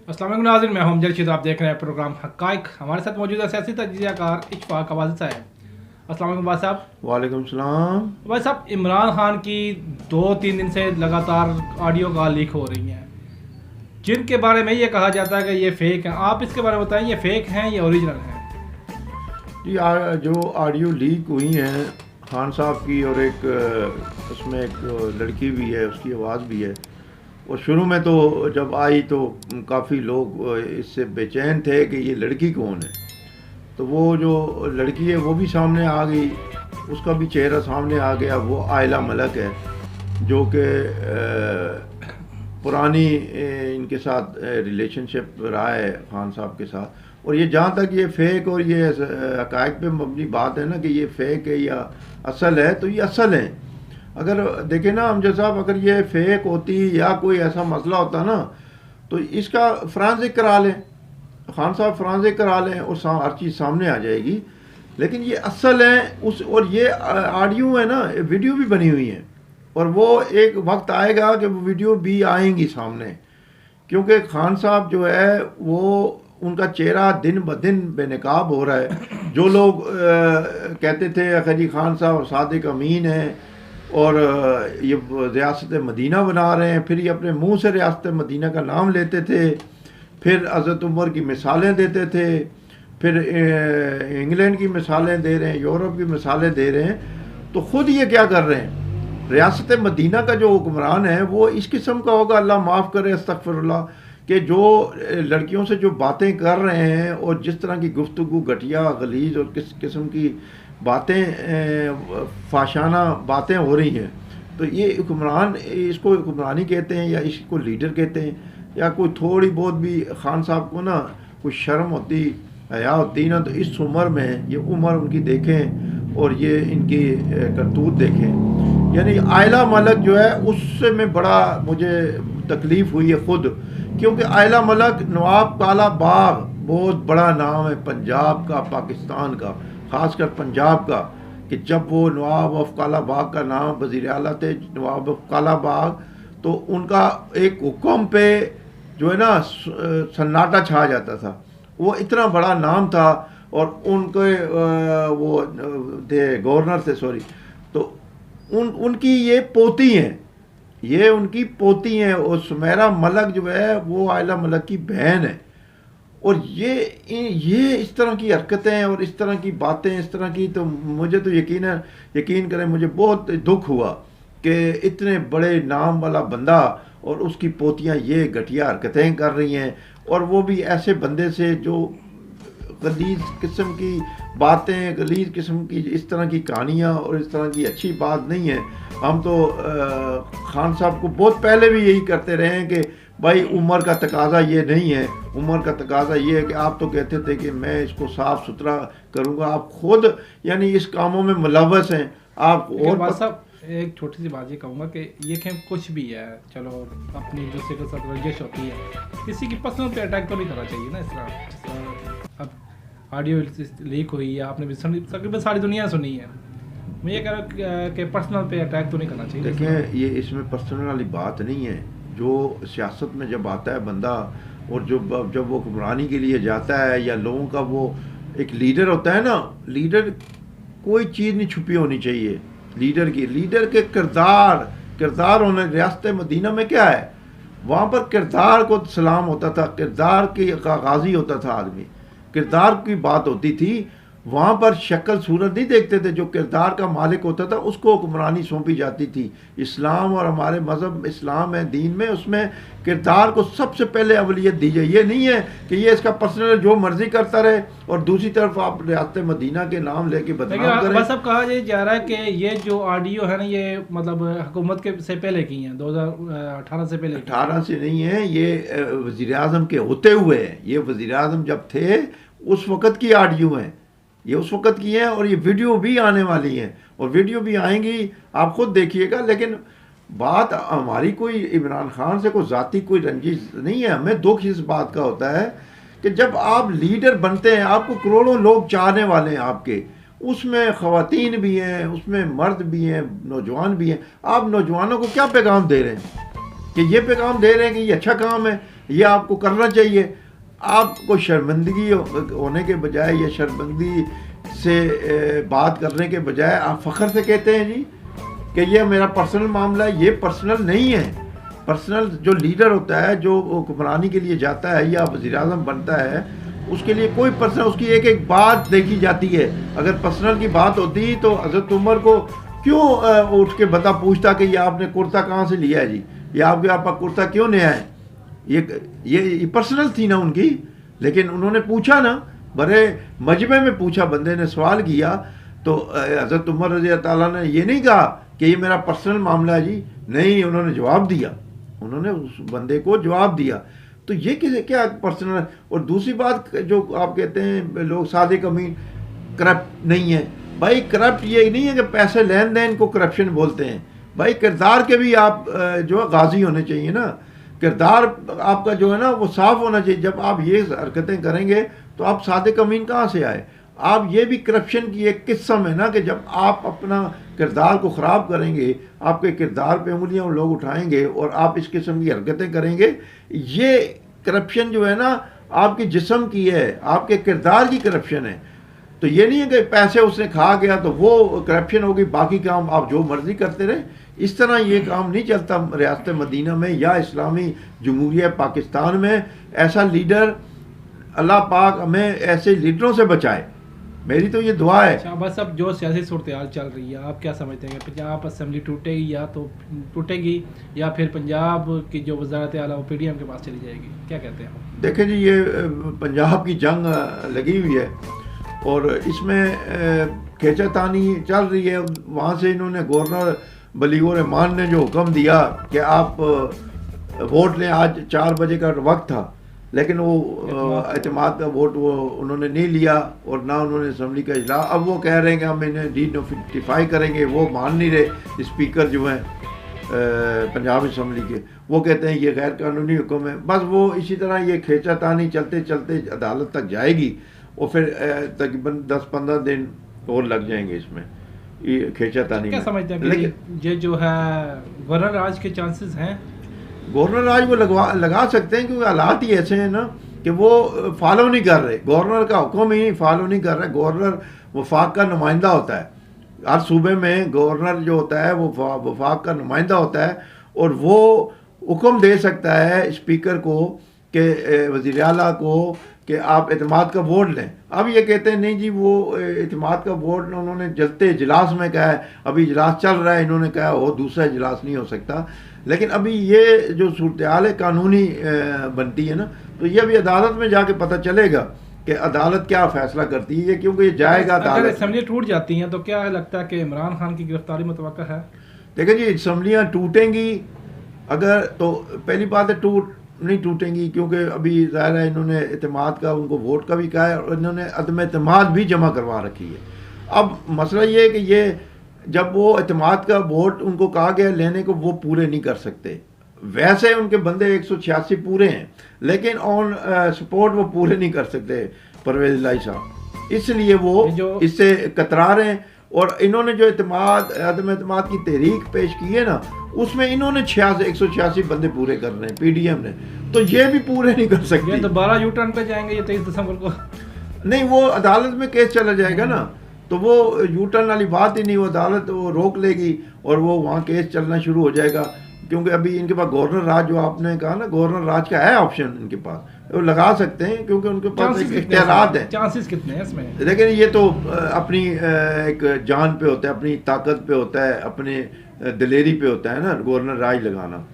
अस्सलाम वालेकुम नाज़रीन, मैं हूं जरशीद। आप देख रहे हैं प्रोग्राम हक़ाइक़। हमारे साथ मौजूद है सियासी तजिज़ियाकार इशफाक अब्बासी साहब। अस्सलाम वालेकुम अब्बास साहब। वालेकुम सलाम। अब्बास साहब, इमरान खान की 2-3 दिन से लगातार ऑडियो कॉल लीक हो रही हैं, जिनके बारे में ये कहा जाता है कि ये फ़ेक हैं। आप इसके बारे में बताएं, ये फ़ेक हैं या ओरिजिनल हैं? जी जो ऑडियो लीक हुई हैं खान साहब की, और एक उसमें एक लड़की भी है, उसकी आवाज़ भी है। और शुरू में तो जब आई तो काफ़ी लोग इससे बेचैन थे कि ये लड़की कौन है। तो वो जो लड़की है वो भी सामने आ गई, उसका भी चेहरा सामने आ गया। वो आयला मलक है, जो कि पुरानी इनके साथ रिलेशनशिप रहा है खान साहब के साथ। और ये जहाँ तक ये फ़ेक और ये हक़ाइक़ पे मबनी बात है ना कि ये फ़ेक है या असल है, तो ये असल है। अगर देखें ना अमजद साहब, अगर ये फ़ेक होती या कोई ऐसा मसला होता ना, तो इसका फ़ॉरेंसिक करा लें, खान साहब फ़ॉरेंसिक करा लें और हर चीज़ सामने आ जाएगी। लेकिन ये असल है उस, और ये ऑडियो है ना, वीडियो भी बनी हुई है, और वो एक वक्त आएगा कि वो वीडियो भी आएंगी सामने। क्योंकि खान साहब जो है वो, उनका चेहरा दिन ब दिन बेनकाब हो रहा है। जो लोग कहते थे अखरी खान साहब सादिक अमीन हैं और ये रियासत मदीना बना रहे हैं, फिर ये अपने मुंह से रियासत मदीना का नाम लेते थे, फिर हज़रत उमर की मिसालें देते थे, फिर इंग्लैंड की मिसालें दे रहे हैं, यूरोप की मिसालें दे रहे हैं। तो ख़ुद ये क्या कर रहे हैं, रियासत मदीना का जो हुक्मरान है वो इस किस्म का होगा, अल्लाह माफ़ करे, अस्तग़फिरुल्लाह, कि जो लड़कियों से जो बातें कर रहे हैं और जिस तरह की गुफ्तगू घटिया गलीज और किस किस्म की बातें, फाशाना बातें हो रही हैं। तो ये हुक्मरान, इसको हुक्मरानी कहते हैं या इसको लीडर कहते हैं, या कोई थोड़ी बहुत भी खान साहब को ना कोई शर्म होती, हया होती ना, तो इस उम्र में ये उम्र उनकी देखें और ये इनकी करतूत देखें। यानी आयला मलक जो है उससे में बड़ा मुझे तकलीफ़ हुई है ख़ुद, क्योंकि आयला मलक नवाब काला बाग बहुत बड़ा नाम है पंजाब का, पाकिस्तान का, ख़ासकर पंजाब का। कि जब वो नवाब ऑफ काला बाग का नाम वज़ीर आला थे, नवाब ऑफ काला बाग, तो उनका एक हुक्म पे जो है ना सन्नाटा छा जाता था। वो इतना बड़ा नाम था, और उनके वो थे गवर्नर थे, सॉरी। तो उनकी ये पोती हैं, ये उनकी पोती हैं, और सुमेरा मलक जो है वो आयला मलक की बहन है। और ये इस तरह की हरकतें और इस तरह की बातें, इस तरह की, तो मुझे तो यकीन करें, मुझे बहुत दुख हुआ कि इतने बड़े नाम वाला बंदा और उसकी पोतियां ये घटिया हरकतें कर रही हैं, और वो भी ऐसे बंदे से जो गलीज किस्म की बातें, गलीज किस्म की इस तरह की कहानियाँ, और इस तरह की अच्छी बात नहीं है। हम तो खान साहब को बहुत पहले भी यही करते रहे हैं कि भाई उम्र का तकाजा ये नहीं है, उम्र का तकाजा ये है कि आप तो कहते थे कि मैं इसको साफ़ सुथरा करूँगा, आप खुद यानी इस कामों में मुलव्वस हैं आप। और साहब, एक छोटी सी बात ये कहूँगा कि ये खेम कुछ भी है, चलो अपनी दूसरे के साथ रंजिश होती है, किसी की पर्सनल पे अटैक तो नहीं करना चाहिए ना इस तरह। अब ऑडियो लीक हुई है, आपने भी तकरीबन सारी दुनिया सुनी है, मैं ये कह रहा हूँ कि पर्सनल पे अटैक तो नहीं करना चाहिए। देखें, ये इसमें पर्सनल वाली बात नहीं है। जो सियासत में जब आता है बंदा, और जब वो हुक्मरानी के लिए जाता है, या लोगों का वो एक लीडर होता है ना, लीडर कोई चीज़ नहीं छुपी होनी चाहिए लीडर के किरदार होने। रियासत मदीना में क्या है, वहाँ पर किरदार को सलाम होता था, किरदार की गाजी होता था आदमी, किरदार की बात होती थी। वहाँ पर शक्ल सूरत नहीं देखते थे, जो किरदार का मालिक होता था उसको हुक्मरानी सौंपी जाती थी। इस्लाम और हमारे मज़हब इस्लाम है, दीन में, उसमें किरदार को सबसे पहले अवलियत दी जाए। ये नहीं है कि ये इसका पर्सनल जो मर्जी करता रहे, और दूसरी तरफ आप रियासत मदीना के नाम लेके बदनाम करें। बस अब कहा जा रहा है कि ये जो ऑडियो है ना, ये मतलब हुकूमत के से पहले की हैं, 2018 से पहले। 18 से नहीं है, ये वज़ीर आज़म के होते हुए हैं। ये वज़ीर आज़म जब थे उस वक़्त की ऑडियो हैं, ये उस वक़्त की है, और ये वीडियो भी आने वाली है, और वीडियो भी आएंगी, आप खुद देखिएगा। लेकिन बात हमारी कोई इमरान खान से कोई ज़ाती कोई रंजिश नहीं है। हमें दुख इस बात का होता है कि जब आप लीडर बनते हैं, आपको करोड़ों लोग चाहने वाले हैं आपके, उसमें ख़वातीन भी हैं, उसमें मर्द भी हैं, नौजवान भी हैं। आप नौजवानों को क्या पैगाम दे रहे हैं कि ये पैगाम दे रहे हैं कि ये अच्छा काम है? ये आपको करना चाहिए। आपको शर्मिंदगी होने के बजाय या शर्मिंदगी से बात करने के बजाय आप फ़ख्र से कहते हैं जी कि ये मेरा पर्सनल मामला है। ये पर्सनल नहीं है। पर्सनल जो लीडर होता है, जो हुक्मरानी के लिए जाता है या वज़ीर-ए-आज़म बनता है, उसके लिए कोई पर्सनल, उसकी एक एक बात देखी जाती है। अगर पर्सनल की बात होती तो हज़रत उमर को क्यों उठ के बता पूछता कि ये आपने कुर्ता कहाँ से लिया है जी, ये आपके आपका कुर्ता क्यों नया है। ये पर्सनल थी ना उनकी, लेकिन उन्होंने पूछा ना, बड़े मजमे में पूछा, बंदे ने सवाल किया तो हज़रत उमर रज़ी अल्लाह ताला ने ये नहीं कहा कि ये मेरा पर्सनल मामला है जी, नहीं, उन्होंने जवाब दिया, उन्होंने उस बंदे को जवाब दिया। तो ये क्या पर्सनल। और दूसरी बात जो आप कहते हैं लोग सादे कमीन करप्ट नहीं है, भाई करप्ट ये नहीं है कि पैसे लेन देन को करप्शन बोलते हैं। भाई किरदार के भी आप जो है गाजी होने चाहिए ना, किरदार आपका जो है ना वो साफ होना चाहिए। जब आप ये हरकतें करेंगे तो आप सादे कमीन कहाँ से आए। आप ये भी करप्शन की एक किस्म है ना कि जब आप अपना किरदार को ख़राब करेंगे, आपके किरदार पे उंगलियां लोग उठाएंगे और आप इस किस्म की हरकतें करेंगे, ये करप्शन जो है ना आपके जिस्म की है, आपके किरदार की करप्शन है। तो ये नहीं है कि पैसे उसने खा गया तो वो करप्शन होगी, बाकी काम आप जो मर्जी करते रहे। इस तरह ये काम नहीं चलता रियासत मदीना में या इस्लामी जमहूरिया पाकिस्तान में। ऐसा लीडर, अल्लाह पाक हमें ऐसे लीडरों से बचाए, मेरी तो ये दुआ है। अच्छा, बस अब जो सियासी सूरत-ए-हाल चल रही है, आप क्या समझते हैं कि पंजाब असेंबली टूटेगी या तो टूटेगी या फिर पंजाब की जो वज़ारत आला वो PDM के पास चली जाएगी, क्या कहते हैं आप? देखें जी, ये पंजाब की जंग लगी हुई है और इसमें खींचातानी चल रही है। वहाँ से इन्होंने गवर्नर बलीगुर रहमान ने जो हुक्म दिया कि आप वोट लें, आज 4 बजे का वक्त था, लेकिन वो एतमाद का वोट वो उन्होंने नहीं लिया और ना उन्होंने असम्बली का इजलास। अब वो कह रहे हैं कि हम इन्हें डीनोटिफाई करेंगे, वो मान नहीं रहे। स्पीकर जो हैं पंजाब असम्बली के, वो कहते हैं ये गैर कानूनी हुक्म है। बस वो इसी तरह ये खींचातानी चलते चलते अदालत तक जाएगी और फिर तकरीबन 10-15 दिन और लग जाएंगे इसमें ये खींचातानी। क्या समझते हैं कि ये जो है गवर्नर राज के चांसेस हैं? गवर्नर राज वो लगा सकते हैं क्योंकि हालात ही ऐसे हैं ना कि वो फॉलो नहीं कर रहे, गवर्नर का हुक्म ही फॉलो नहीं कर रहे। गवर्नर वफाक का नुमाइंदा होता है, हर सूबे में गवर्नर जो होता है वो वफाक का नुमाइंदा होता है और वो हुक्म दे सकता है स्पीकर को कि वज़ीर आला को कि आप एतमाद का वोट लें। अब ये कहते हैं नहीं जी, वो एतमाद का वोट उन्होंने जलते इजलास में कहा है, अभी इजलास चल रहा है, इन्होंने कहा वो दूसरा इजलास नहीं हो सकता। लेकिन अभी ये जो सूरत हाल है कानूनी बनती है ना, तो ये अभी अदालत में जाके पता चलेगा कि अदालत क्या फैसला करती है, क्योंकि ये जाएगा अदालत। अगर असम्बली टूट जाती हैं तो क्या लगता है कि इमरान खान की गिरफ्तारी मुतवक्का है? देखिए जी, असम्बलियाँ टूटेंगी अगर, तो पहली बात है नहीं टूटेंगी, क्योंकि अभी ज़ाहिर है इन्होंने एतमाद का, उनको वोट का भी कहा है और इन्होंने अदम एतमाद भी जमा करवा रखी है। अब मसला ये है कि ये जब वो एतमाद का वोट उनको कहा गया लेने को, वो पूरे नहीं कर सकते। वैसे उनके बंदे 186 पूरे हैं, लेकिन ऑन सपोर्ट वो पूरे नहीं कर सकते परवेज़ इलाही साहब, इसलिए वो इससे कतरा रहे हैं। और इन्होंने जो अदम एतमाद की तहरीक पेश की है ना, उसमें इन्होंने 186 बंदे पूरे कर रहे हैं PDM ने, तो ये भी पूरे नहीं कर सकते। ये दोबारा यू टर्न पे जाएंगे ये 23 दिसंबर को? नहीं, वो अदालत में केस चला जाएगा ना, तो वो यू टर्न वाली बात ही नहीं, वो अदालत वो रोक लेगी और वो वहाँ केस चलना शुरू हो जाएगा। क्योंकि अभी इनके पास गवर्नर राज, जो आपने कहा ना, गवर्नर राज का है ऑप्शन इनके पास, वो लगा सकते हैं क्योंकि उनके पास इख्तियारात है। चांसेस कितने हैं इसमें? लेकिन ये तो अपनी एक जान पे होता है, अपनी ताकत पे होता है, अपने दिलेरी पे होता है ना गवर्नर राज लगाना।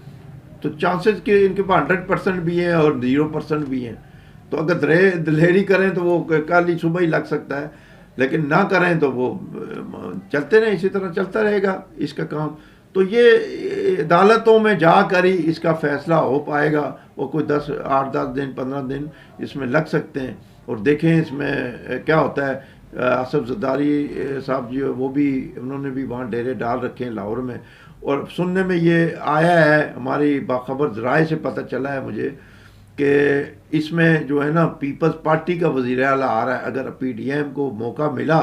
तो चांसेस के इनके पास 100% भी हैं और 0% भी हैं। तो अगर दिलेरी करें तो वो कल ही सुबह ही लग सकता है, लेकिन ना करें तो वो चलते रहें, इसी तरह चलता रहेगा इसका काम। तो ये अदालतों में जाकर ही इसका फैसला हो पाएगा। वो कोई 8-10 दिन 15 दिन इसमें लग सकते हैं और देखें इसमें क्या होता है। आसफ जरदारी साहब जी, वो भी, उन्होंने भी वहाँ डेरे डाल रखे हैं लाहौर में, और सुनने में ये आया है, हमारी बाखबर ज़राए से पता चला है मुझे कि इसमें जो है ना पीपल्स पार्टी का वज़ीर आला आ रहा है। अगर PDM को मौका मिला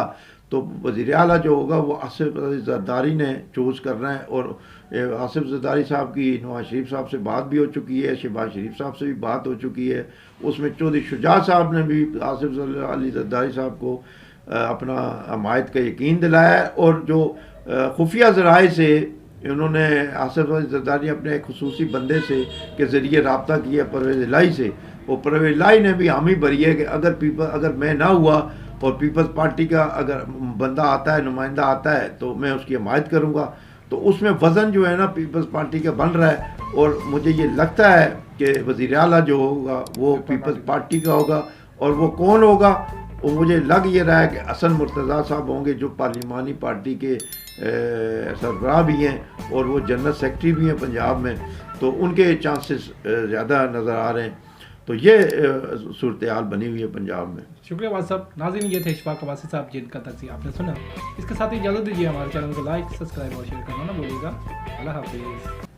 तो वज़ीर आला जो होगा वो आसिफ ज़रदारी ने चूज़ करना है। और आसिफ ज़रदारी साहब की नवाज शरीफ साहब से बात भी हो चुकी है, शहबाज शरीफ साहब से भी बात हो चुकी है। उसमें चौधरी शुजा साहब ने भी आसिफ अली ज़रदारी साहब को अपना हमायत का यकीन दिलाया है। और जो खुफिया ज़राए से उन्होंने आसिफ अली ज़रदारी अपने एक खुसूसी बंदे से के ज़रिए रब्ता किया परवेज़ इलाही से, और परवेज़ इलाही ने भी हामी भरी है कि अगर मैं ना हुआ और पीपल्स पार्टी का अगर बंदा आता है, नुमाइंदा आता है, तो मैं उसकी हमायत करूँगा। तो उसमें वज़न जो है ना पीपल्स पार्टी का बन रहा है। और मुझे ये लगता है कि वज़ीर आला जो होगा वो पीपल्स पार्टी का होगा। और वो कौन होगा, वो मुझे लग ये रहा है कि हसन मुर्तज़ा साहब होंगे, जो पार्लिमानी पार्टी के सरबराह भी हैं और वो जनरल सेक्रेटरी भी हैं पंजाब में। तो उनके चांसेस ज़्यादा नज़र आ रहे हैं। तो ये सूरत हाल बनी हुई है पंजाब में। शुक्रिया वाद साहब। नाज़रीन, ये थे इशफाक अब्बासी साहब जिनका तज़किया आपने सुना। इसके साथ ही इजाज़त दीजिए। हमारे चैनल को लाइक, सब्सक्राइब और शेयर करना ना भूलिएगा। अल्लाह हाफिज़।